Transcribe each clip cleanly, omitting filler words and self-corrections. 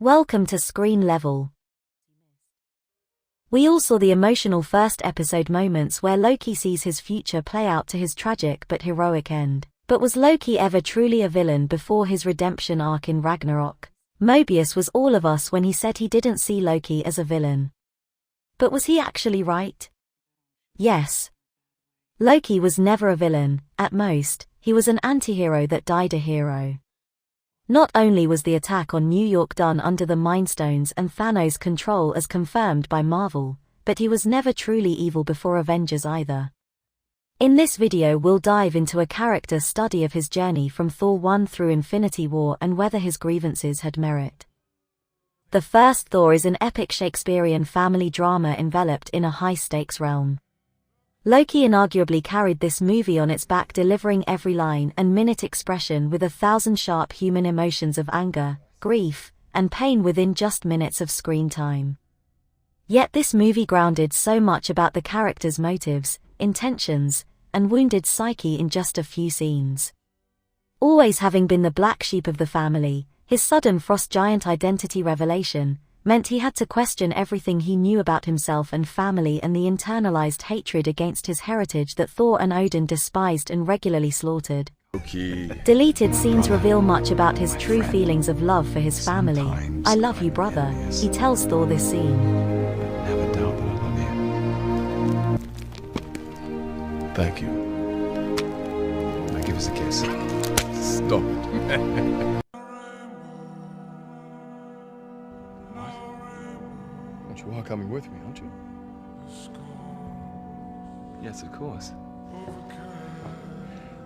Welcome to Screen Level. We all saw the emotional first episode moments where Loki sees his future play out to his tragic but heroic end. But was Loki ever truly a villain before his redemption arc in Ragnarok? Mobius was all of us when he said he didn't see Loki as a villain. But was he actually right? Yes. Loki was never a villain. At most, he was an anti-hero that died a hero. Not only was the attack on New York done under the Mind Stones and Thanos' control as confirmed by Marvel, but he was never truly evil before Avengers either. In this video we'll dive into a character study of his journey from Thor 1 through Infinity War and whether his grievances had merit. The first Thor is an epic Shakespearean family drama enveloped in a high-stakes realm. Loki inarguably carried this movie on its back, delivering every line and minute expression with 1,000 sharp human emotions of anger, grief, and pain within just minutes of screen time. Yet this movie grounded so much about the character's motives, intentions, and wounded psyche in just a few scenes. Always having been the black sheep of the family, his sudden frost giant identity revelation meant he had to question everything he knew about himself and family, and the internalized hatred against his heritage that Thor and Odin despised and regularly slaughtered. Loki. Deleted scenes reveal much about his true feelings of love for his family. "I love you, brother," he tells Thor this scene. Never doubt that I love you. Thank you. Now give us a kiss. Stop it. What? You are coming with me, aren't you? Yes, of course.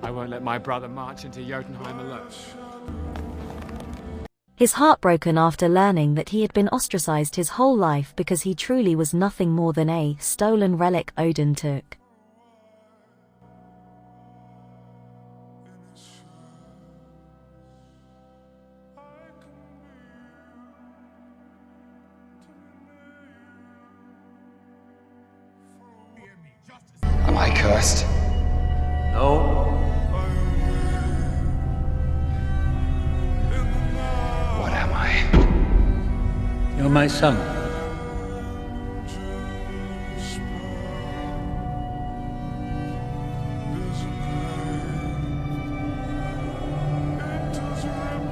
I won't let my brother march into Jotunheim alone. His heart broken after learning that he had been ostracized his whole life because he truly was nothing more than a stolen relic Odin took. Am I cursed? No. What am I? You're my son.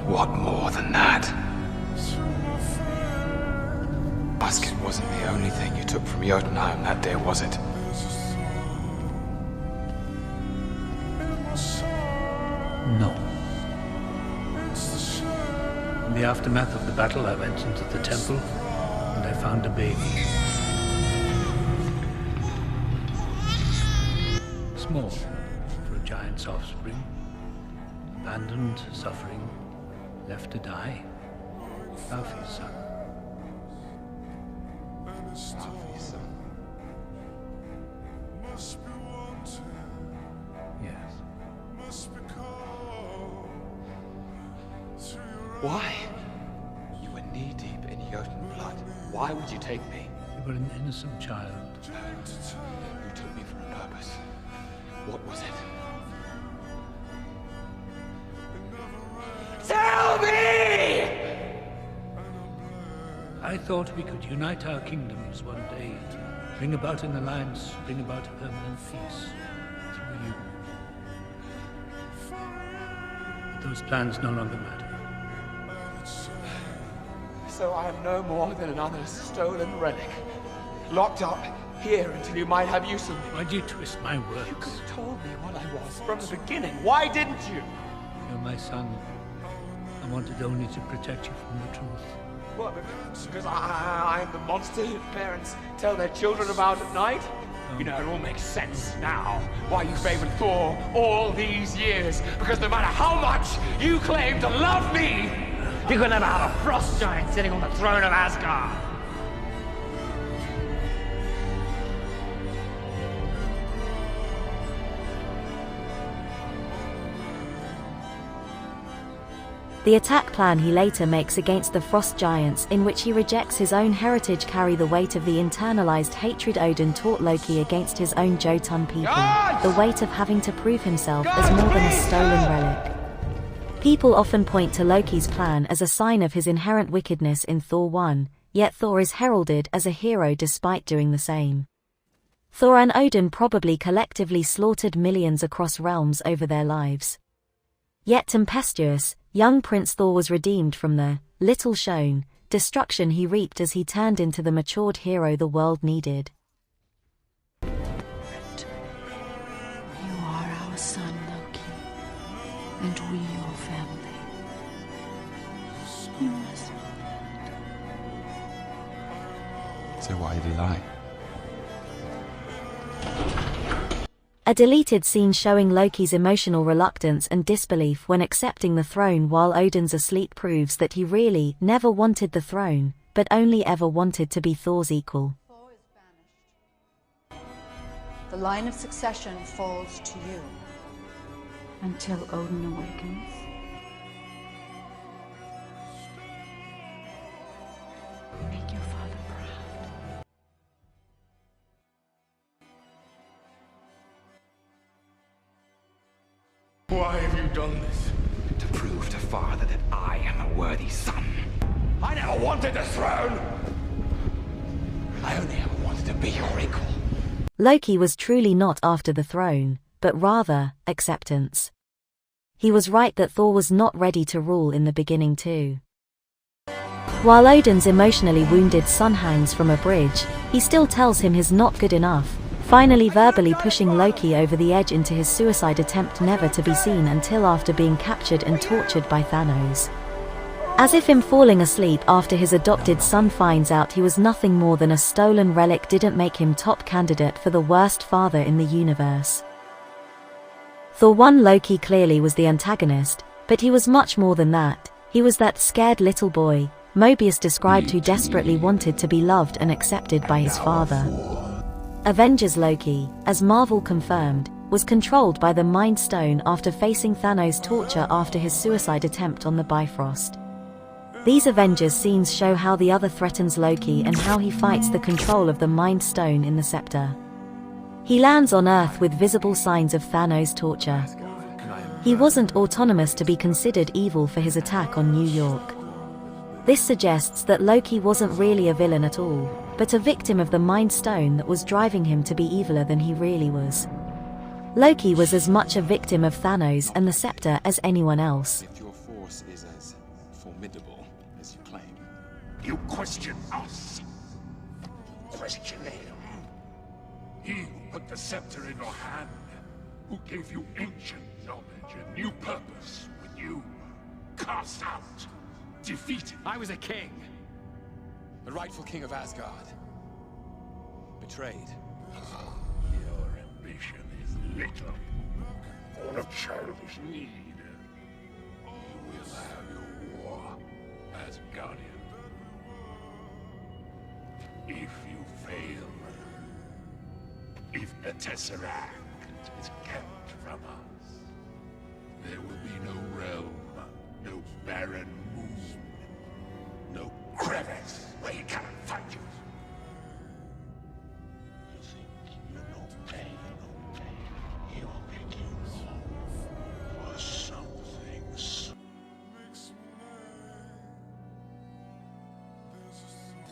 What more than that? Basket wasn't the only thing you took from Jotunheim that day, was it? No. In the aftermath of the battle, I went into the temple and I found a baby. Small for a giant's offspring. Abandoned, suffering, left to die. Ralphie's son. Ralphie's son. Yes. Why? You were knee-deep in Jotun blood. Why would you take me? You were an innocent child. You took me for a purpose. What was it? Tell me! I thought we could unite our kingdoms one day, bring about an alliance, bring about a permanent peace through you. But those plans no longer matter. So I am no more than another stolen relic, locked up here until you might have use of me. Why'd you twist my words? You could have told me what I was from the beginning. Why didn't you? You're my son. I wanted only to protect you from the truth. What, because I'm the monster that parents tell their children about at night? No. You know, it all makes sense now why you favored Thor all these years. Because no matter how much you claim to love me, you could never have a frost giant sitting on the throne of Asgard. The attack plan he later makes against the frost giants, in which he rejects his own heritage, carry the weight of the internalized hatred Odin taught Loki against his own Jotun people, the weight of having to prove himself as more than a stolen relic. People often point to Loki's plan as a sign of his inherent wickedness in Thor 1, yet Thor is heralded as a hero despite doing the same. Thor and Odin probably collectively slaughtered millions across realms over their lives. Yet tempestuous, young Prince Thor was redeemed from the little shown destruction he reaped as he turned into the matured hero the world needed. You are our son, Loki, and we your family. You must know that. So why did he lie? A deleted scene showing Loki's emotional reluctance and disbelief when accepting the throne while Odin's asleep proves that he really never wanted the throne, but only ever wanted to be Thor's equal. Thor is banished. The line of succession falls to you. Until Odin awakens. Make your father proud. Why have you done this? To prove to Father that I am a worthy son. I never wanted the throne! I only ever wanted to be your equal. Loki was truly not after the throne, but rather, acceptance. He was right that Thor was not ready to rule in the beginning too. While Odin's emotionally wounded son hangs from a bridge, he still tells him he's not good enough, finally verbally pushing Loki over the edge into his suicide attempt never to be seen until after being captured and tortured by Thanos. As if him falling asleep after his adopted son finds out he was nothing more than a stolen relic didn't make him top candidate for the worst father in the universe. Thor 1 Loki clearly was the antagonist, but he was much more than that. He was that scared little boy Mobius described who desperately wanted to be loved and accepted by his father. Avengers Loki, as Marvel confirmed, was controlled by the Mind Stone after facing Thanos' torture after his suicide attempt on the Bifrost. These Avengers scenes show how the other threatens Loki and how he fights the control of the Mind Stone in the scepter. He lands on Earth with visible signs of Thanos' torture. He wasn't autonomous to be considered evil for his attack on New York. This suggests that Loki wasn't really a villain at all, but a victim of the Mind Stone that was driving him to be eviler than he really was. Loki was as much a victim of Thanos and the scepter as anyone else. If your force is as formidable as you claim. You question us. Question him. He who put the scepter in your hand, who gave you ancient knowledge and new purpose when you cast out, defeated. I was a king. The rightful king of Asgard. Betrayed. Your ambition is little, full of childish need. You will have your war as guardian. If you fail, if the Tesseract is kept from us, there will be no realm, no barren moon, no crevice where he cannot find you. You think you know pain, he will make you long for something so.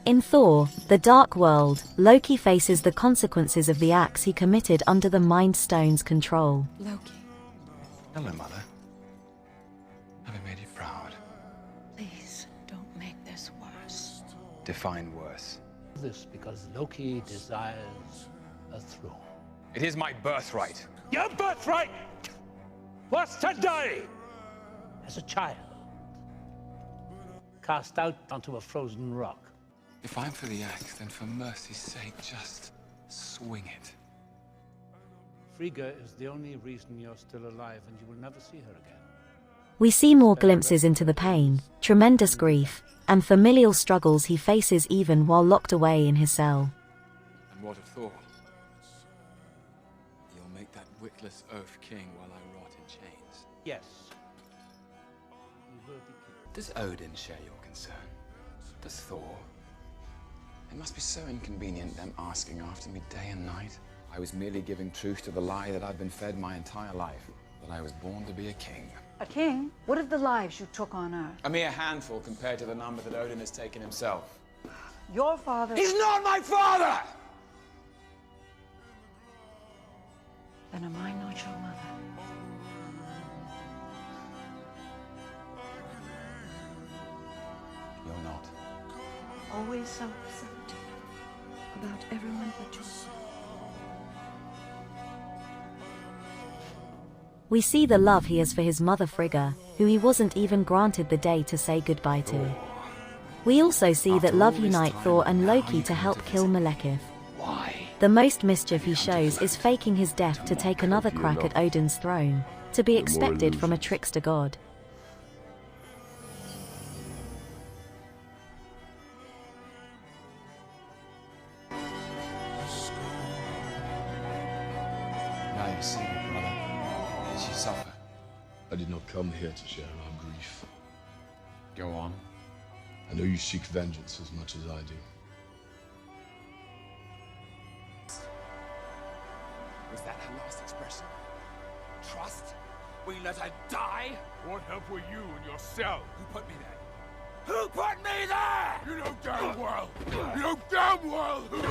In Thor, The Dark World, Loki faces the consequences of the acts he committed under the Mind Stone's control. Loki, Hello, Mother. Have I made you proud? please don't make this worse. Define worse. This because Loki desires a throne. It is my birthright. Your birthright was to die as a child, cast out onto a frozen rock. If I'm for the axe, then for mercy's sake, just swing it. Frigga is the only reason you're still alive, and you will never see her again. We see more glimpses into the pain, tremendous grief, and familial struggles he faces even while locked away in his cell. And what of Thor? You'll make that wickless oaf king while I rot in chains. Yes. You will be king. Does Odin share your concern? Does Thor? It must be so inconvenient them asking after me day and night. I was merely giving truth to the lie that I've been fed my entire life, that I was born to be a king. But King, what of the lives you took on Earth? A mere handful compared to the number that Odin has taken himself. Your father... He's not my father! Then am I not your mother? You're not. Always so perceptive about everyone but yourself. We see the love he has for his mother Frigga, who he wasn't even granted the day to say goodbye to. We also see that love unite Thor and Loki to help kill Malekith. Why? The most mischief he shows is faking his death to take another crack at Odin's throne, to be expected from a trickster god. Now you see your brother. Did she suffer? I did not come here to share our grief. Go on. I know you seek vengeance as much as I do. Was that her last expression? Trust? We let her die? What help were you and yourself? Who put me there? Who put me there? You know damn well! You know damn well who...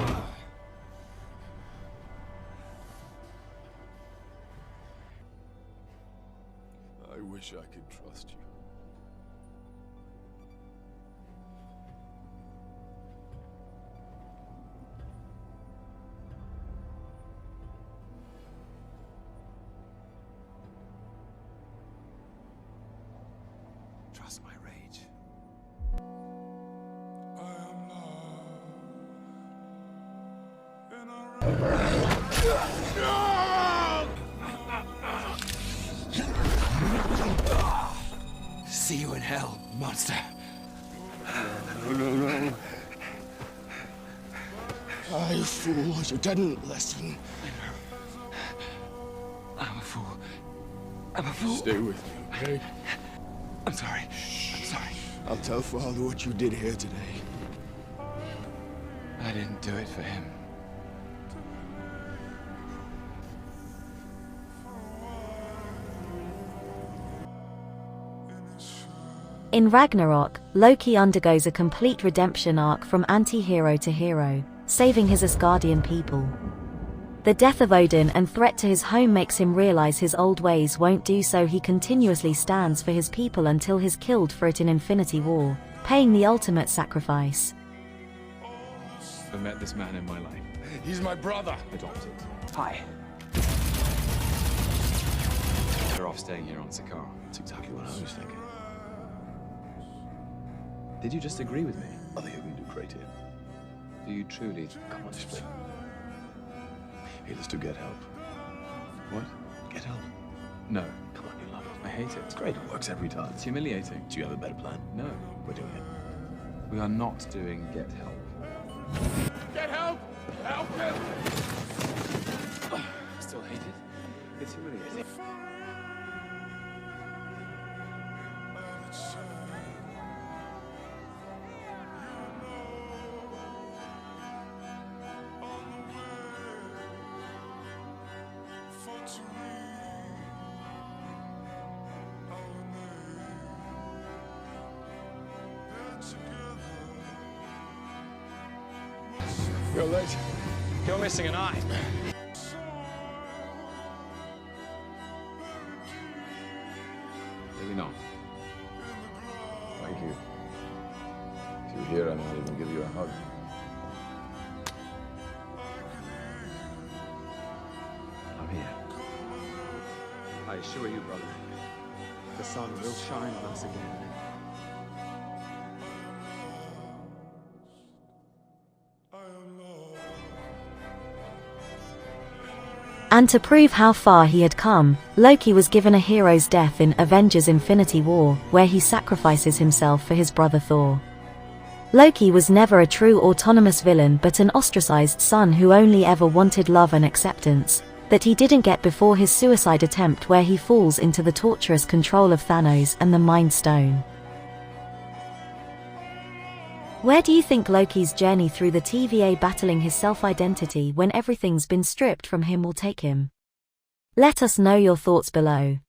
I wish I could trust you. Trust my rage. See you in hell, monster. No. Ah, you fool. You didn't listen. I'm a fool. I'm a fool. Stay with me, okay? I'm sorry. I'm sorry. I'll tell Father what you did here today. I didn't do it for him. In Ragnarok, Loki undergoes a complete redemption arc from anti-hero to hero, saving his Asgardian people. The death of Odin and threat to his home makes him realize his old ways won't do, so he continuously stands for his people until he's killed for it in Infinity War, paying the ultimate sacrifice. I met this man in my life. He's my brother. Adopted. Hi. They're off staying here on Sakaar. That's exactly what I was thinking. Did you just agree with me? I think I can do great here. Do you truly? Come on, split. Hey, let's do get help. What? Get help. No. Come on, you love it. I hate it. It's great. It works every time. It's humiliating. Do you have a better plan? No. We're doing it. We are not doing Get Help. Get help! Help him! Still hate it? It's humiliating. You're late. You're missing an eye. Maybe not. Thank you. If you're here, I might even give you a hug. I'm here. I assure you, brother, the sun will shine on us again. And to prove how far he had come, Loki was given a hero's death in Avengers Infinity War, where he sacrifices himself for his brother Thor. Loki was never a true autonomous villain but an ostracized son who only ever wanted love and acceptance, that he didn't get before his suicide attempt where he falls into the torturous control of Thanos and the Mind Stone. Where do you think Loki's journey through the TVA battling his self-identity when everything's been stripped from him will take him? Let us know your thoughts below.